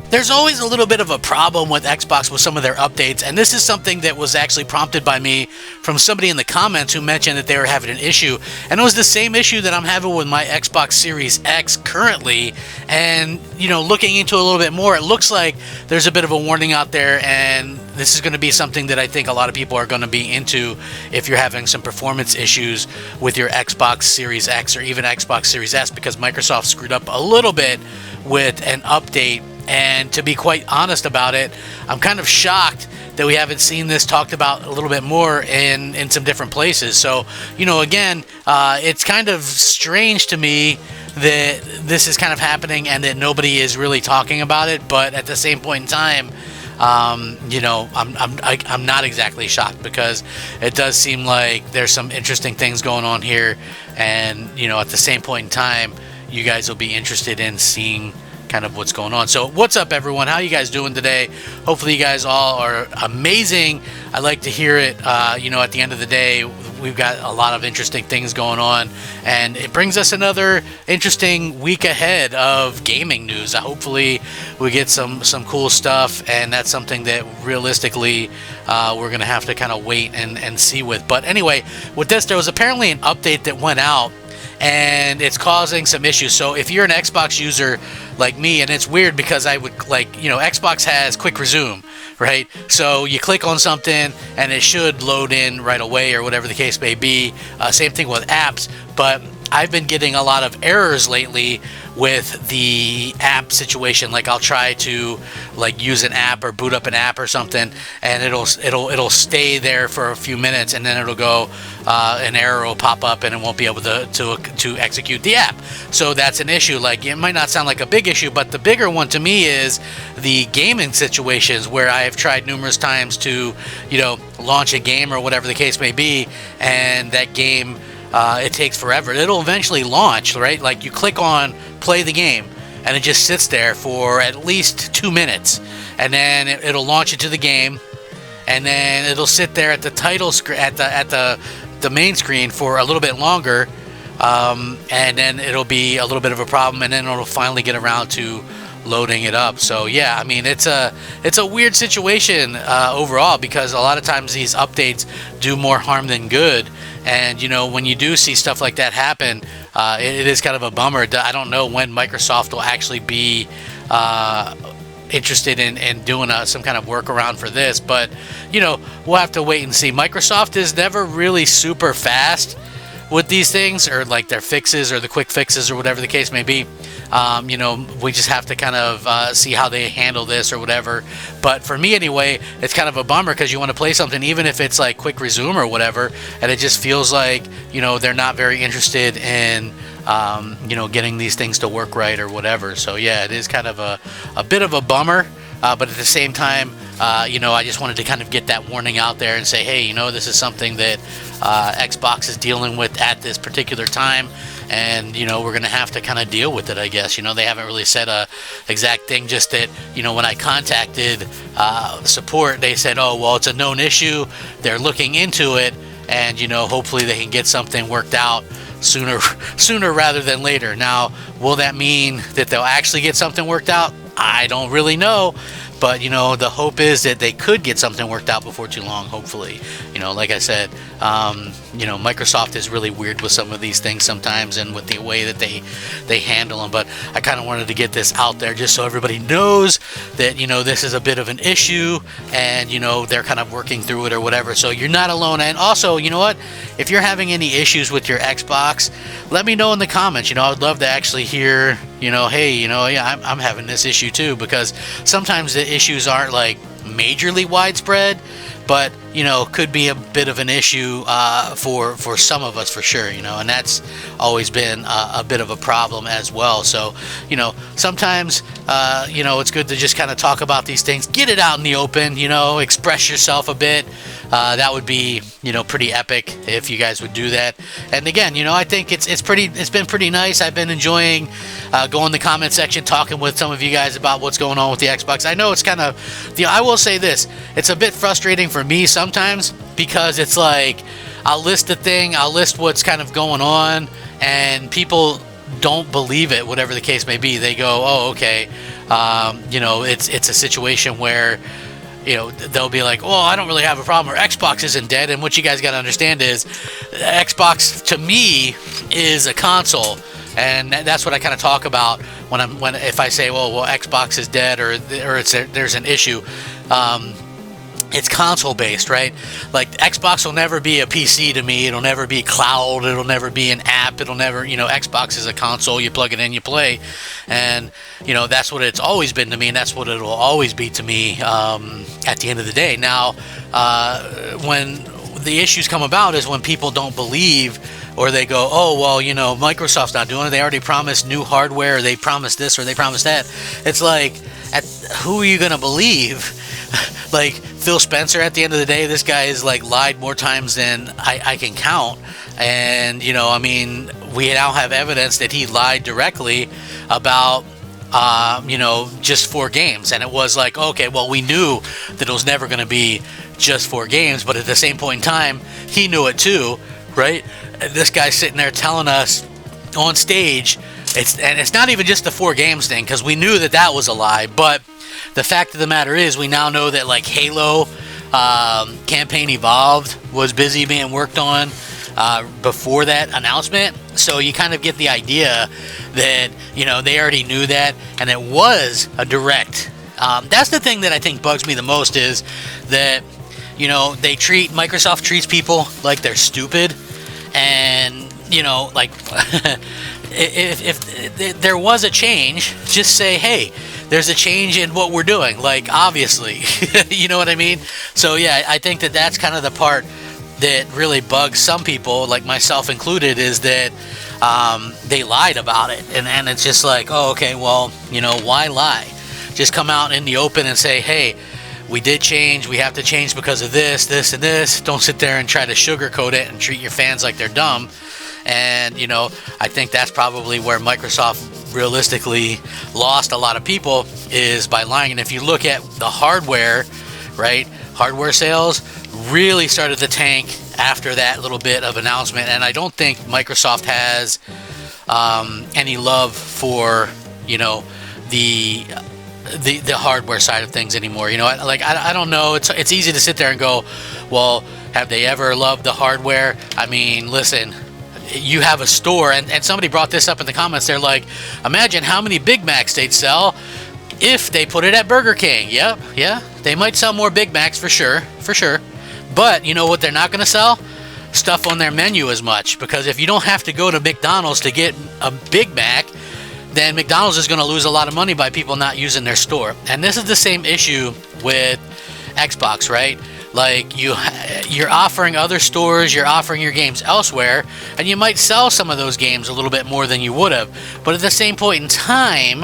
There's always a little bit of a problem with Xbox with some of their updates, and this is something that was actually prompted by me from somebody in the comments who mentioned that they were having an issue, and it was the same issue that I'm having with my Xbox Series X currently. And looking into it a little bit more, it looks like there's a bit of a warning out there, and this is going to be something that I think a lot of people are going to be into if you're having some performance issues with your Xbox Series X or even Xbox Series S, because Microsoft screwed up a little bit with an update. And to be quite honest about it, I'm kind of shocked that we haven't seen this talked about a little bit more in some different places. So, again, it's kind of strange to me that this is kind of happening and that nobody is really talking about it. But at the same point in time, I'm not exactly shocked, because it does seem like there's some interesting things going on here. And, at the same point in time, you guys will be interested in seeing kind of what's going on. So what's up, everyone? How you guys doing today? Hopefully you guys all are amazing. I like to hear it. At the end of the day, we've got a lot of interesting things going on, and it brings us another interesting week ahead of gaming news. Hopefully we get some cool stuff, and that's something that realistically we're gonna have to kind of wait and see with. But anyway, with this, there was apparently an update that went out, and it's causing some issues. So if you're an Xbox user like me, and it's weird because I would Xbox has quick resume, right? So you click on something and it should load in right away or whatever the case may be. Same thing with apps, but I've been getting a lot of errors lately with the app situation. Like I'll try to use an app or boot up an app or something, and it'll stay there for a few minutes, and then it'll go an error will pop up and it won't be able to execute the app. So that's an issue. Like, it might not sound like a big issue, but the bigger one to me is the gaming situations where I have tried numerous times to launch a game or whatever the case may be, and that game it takes forever. It'll eventually launch, right? Like you click on play the game and it just sits there for at least 2 minutes, and then it'll launch into the game, and then it'll sit there at the title screen at the main screen for a little bit longer, and then it'll be a little bit of a problem, and then it'll finally get around to loading it up. So yeah, I mean, it's a weird situation overall, because a lot of times these updates do more harm than good. And when you do see stuff like that happen, it is kind of a bummer. I don't know when Microsoft will actually be interested in doing some kind of workaround for this, but we'll have to wait and see. Microsoft is never really super fast with these things, or like their fixes or the quick fixes or whatever the case may be. We just have to kind of see how they handle this or whatever. But for me anyway, it's kind of a bummer, because you want to play something, even if it's like quick resume or whatever, and it just feels like they're not very interested in getting these things to work right or whatever. So yeah, it is kind of a bit of a bummer. But at the same time, I just wanted to kind of get that warning out there and say, hey, this is something that Xbox is dealing with at this particular time, and we're going to have to kind of deal with it, I guess. They haven't really said a exact thing, just that when I contacted support, they said, oh, well, it's a known issue, they're looking into it, and hopefully they can get something worked out sooner rather than later. Now, will that mean that they'll actually get something worked out? I don't really know, but the hope is that they could get something worked out before too long, hopefully. Like I said, Microsoft is really weird with some of these things sometimes, and with the way that they handle them. But I kind of wanted to get this out there just so everybody knows that this is a bit of an issue, and they're kind of working through it or whatever. So you're not alone. And also, what? If you're having any issues with your Xbox, let me know in the comments. I would love to actually hear, hey, yeah, I'm having this issue too, because sometimes the issues aren't like majorly widespread, but could be a bit of an issue for some of us for sure, and that's always been a bit of a problem as well. So sometimes it's good to just kind of talk about these things, get it out in the open, express yourself a bit. That would be pretty epic if you guys would do that. And again, I think it's been pretty nice. I've been enjoying going in the comment section, talking with some of you guys about what's going on with the Xbox. I know it's kind of, I will say this, it's a bit frustrating for me sometimes, because it's like I'll list what's kind of going on, and people don't believe it, whatever the case may be. They go, oh, okay, you know, it's a situation where, you know, they'll be like, "Oh, I don't really have a problem," or "Xbox isn't dead." And what you guys got to understand is, Xbox to me is a console, and that's what I kind of talk about when if I say, "Well, Xbox is dead," or there's an issue. It's console based, right? Like, Xbox will never be a PC to me. It'll never be cloud. It'll never be an app. It'll never, you know, Xbox is a console. You plug it in, you play, and you know, that's what it's always been to me, and that's what it'll always be to me at the end of the day. Now, when the issues come about is when people don't believe, or they go, "Oh, well, you know, Microsoft's not doing it. They already promised new hardware, or they promised this, or they promised that." It's like, who are you gonna believe? Like, Phil Spencer, at the end of the day, this guy has like lied more times than I can count. And, you know, I mean, we now have evidence that he lied directly about, you know, just 4 games. And it was like, okay, well, we knew that it was never going to be just 4 games, but at the same point in time, he knew it too, right? And this guy's sitting there telling us on stage, it's not even just the 4 games thing, because we knew that that was a lie, but the fact of the matter is, we now know that, like, Halo Campaign Evolved was busy being worked on before that announcement. So you kind of get the idea that, you know, they already knew that, and it was a direct. That's the thing that I think bugs me the most, is that, you know, Microsoft treats people like they're stupid, and, you know, like, if there was a change, just say, "Hey, there's a change in what we're doing," like, obviously. You know what I mean? So yeah, I think that that's kind of the part that really bugs some people, like myself included, is that they lied about it, and it's just like, oh, okay, well, you know, why lie? Just come out in the open and say, "Hey, we did change, we have to change because of this, this, and this." Don't sit there and try to sugarcoat it and treat your fans like they're dumb. And, you know, I think that's probably where Microsoft realistically lost a lot of people, is by lying. And if you look at the hardware, right, hardware sales really started to tank after that little bit of announcement. And I don't think Microsoft has any love for, you know, the hardware side of things anymore. You know, like, I don't know. It's easy to sit there and go, well, have they ever loved the hardware? I mean, listen, you have a store, and somebody brought this up in the comments. They're like, imagine how many Big Macs they'd sell if they put it at Burger King. Yep, yeah, they might sell more Big Macs for sure. But you know what they're not going to sell? Stuff on their menu as much, because if you don't have to go to McDonald's to get a Big Mac, then McDonald's is going to lose a lot of money by people not using their store. And this is the same issue with Xbox, right? Like, you're offering other stores, you're offering your games elsewhere, and you might sell some of those games a little bit more than you would have. But at the same point in time,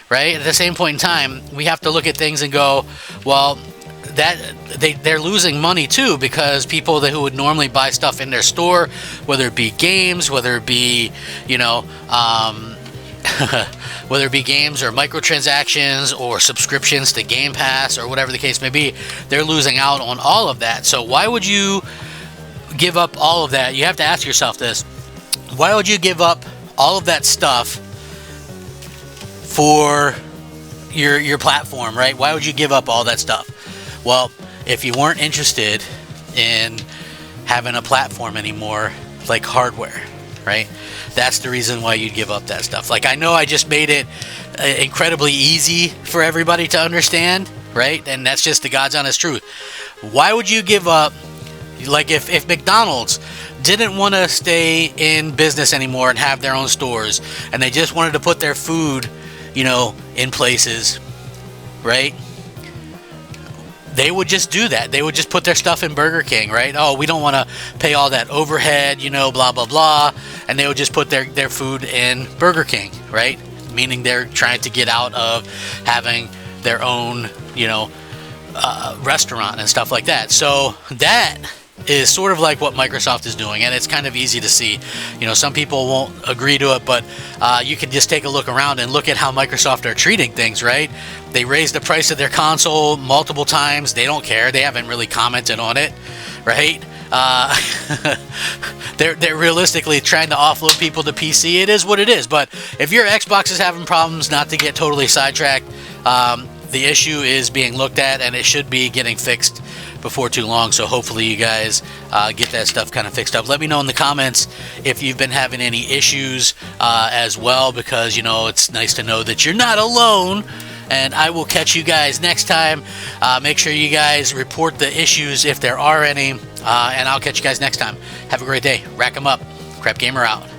right? At the same point in time, we have to look at things and go, well, that they're losing money too, because people who would normally buy stuff in their store, whether it be games, whether it be, you know, whether it be games or microtransactions or subscriptions to Game Pass or whatever the case may be, they're losing out on all of that. So why would you give up all of that? You have to ask yourself this. Why would you give up all of that stuff for your platform, right? Why would you give up all that stuff? Well, if you weren't interested in having a platform anymore, like hardware, right? That's the reason why you'd give up that stuff. Like, I know I just made it incredibly easy for everybody to understand, right? And that's just the God's honest truth. Why would you give up? Like, if McDonald's didn't want to stay in business anymore and have their own stores, and they just wanted to put their food, you know, in places, right? They would just do that. They would just put their stuff in Burger King, right? Oh, we don't want to pay all that overhead, you know, blah, blah, blah. And they would just put their food in Burger King, right? Meaning they're trying to get out of having their own, you know, restaurant and stuff like that. So that is sort of like what Microsoft is doing, and it's kind of easy to see. You know, some people won't agree to it, but you can just take a look around and look at how Microsoft are treating things, right? They raised the price of their console multiple times. They don't care. They haven't really commented on it, right? they're realistically trying to offload people to PC. It is what it is. But if your Xbox is having problems, not to get totally sidetracked, the issue is being looked at, and it should be getting fixed before too long. So hopefully you guys get that stuff kind of fixed up. Let me know in the comments if you've been having any issues as well, because, you know, it's nice to know that you're not alone. And I will catch you guys next time. Make sure you guys report the issues if there are any, and I'll catch you guys next time. Have a great day. Rack 'em up. Crap Gamer out.